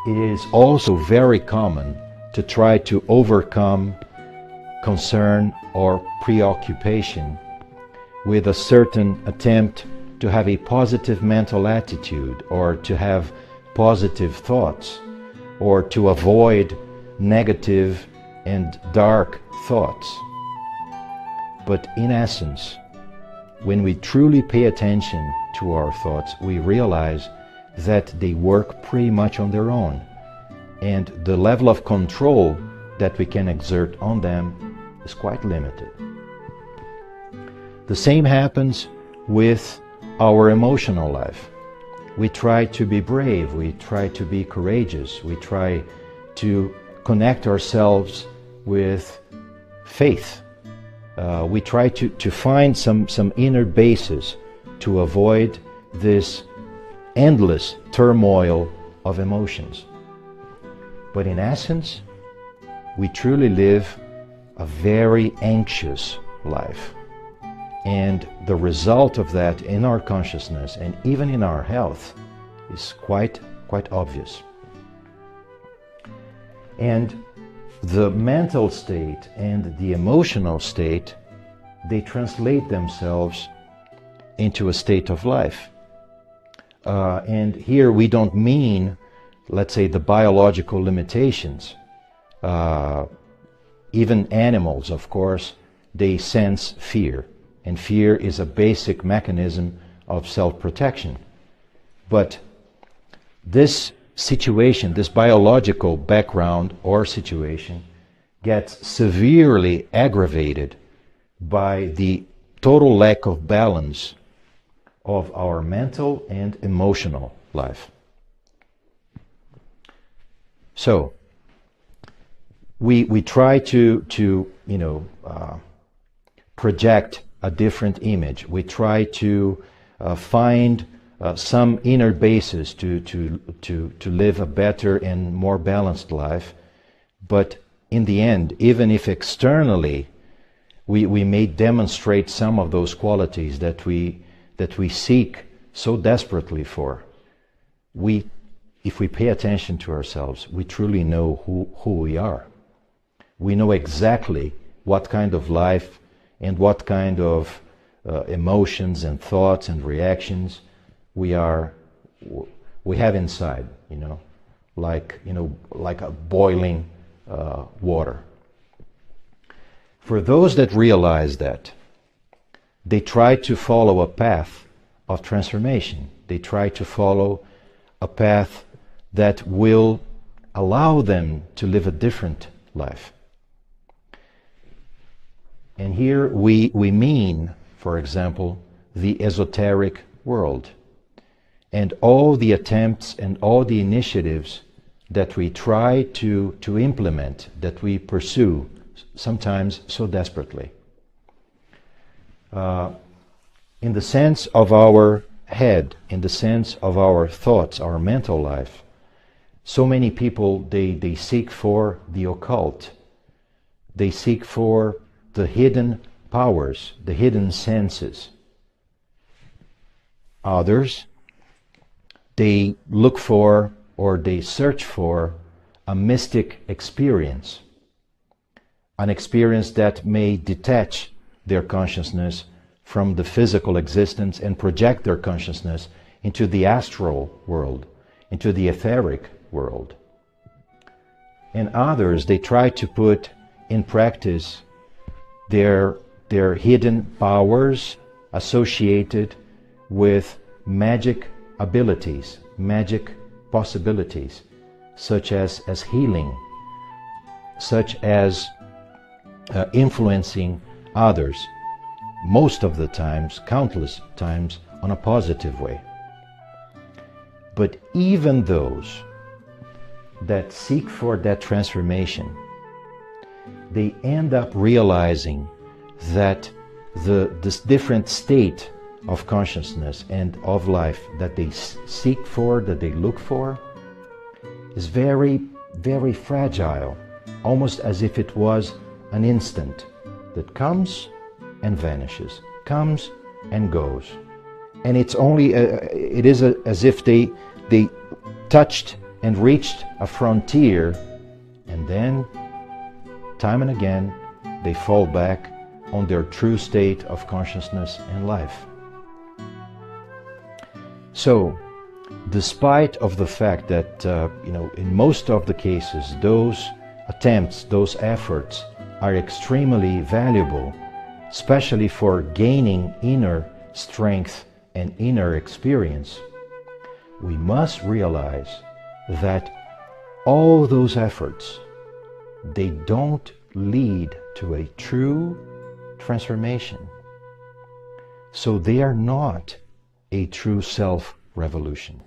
It is also very common to try to overcome concern or preoccupation with a certain attempt to have a positive mental attitude, or to have positive thoughts, or to avoid negative and dark thoughts. But in essence, when we truly pay attention to our thoughts, we realize that they work pretty much on their own, and the level of control that we can exert on them is quite limited. The same happens with our emotional life. We try to be brave, we try to be courageous, we try to connect ourselves with faith. We try to find some inner basis to avoid this endless turmoil of emotions. But in essence, we truly live a very anxious life. And the result of that in our consciousness and even in our health is quite obvious. And the mental state and the emotional state, they translate themselves into a state of life. And here we don't mean, let's say, the biological limitations. Even animals, of course, they sense fear. And fear is a basic mechanism of self-protection. But this situation, this biological background or situation, gets severely aggravated by the total lack of balance of our mental and emotional life. So, we try to project a different image. We try to find some inner basis to live a better and more balanced life. But in the end, even if externally we may demonstrate some of those qualities that we seek so desperately for, if we pay attention to ourselves, we truly know who we are. We know exactly what kind of life and what kind of emotions and thoughts and reactions we have inside, like a boiling water. For those that realize that, they try to follow a path of transformation. They try to follow a path that will allow them to live a different life. And here we mean, for example, the esoteric world, and all the attempts and all the initiatives that we try to implement, that we pursue, sometimes so desperately. In the sense of our head, in the sense of our thoughts, our mental life, so many people, they seek for the occult. They seek for the hidden powers, the hidden senses. Others, they look for or they search for a mystic experience, an experience that may detach their consciousness from the physical existence and project their consciousness into the astral world, into the etheric world. And others, they try to put in practice their hidden powers associated with magic abilities, magic possibilities, such as healing, such as influencing others, most of the times, countless times, on a positive way. But even those that seek for that transformation, they end up realizing that this different state of consciousness and of life that they seek for, that they look for, is very, very fragile, almost as if it was an instant that comes and vanishes, comes and goes. And it's only, it is as if they touched and reached a frontier, and then, time and again, they fall back on their true state of consciousness and life. So, despite of the fact that, in most of the cases, those attempts, those efforts are extremely valuable, especially for gaining inner strength and inner experience, we must realize that all those efforts, they don't lead to a true transformation. So they are not a true self-revolution.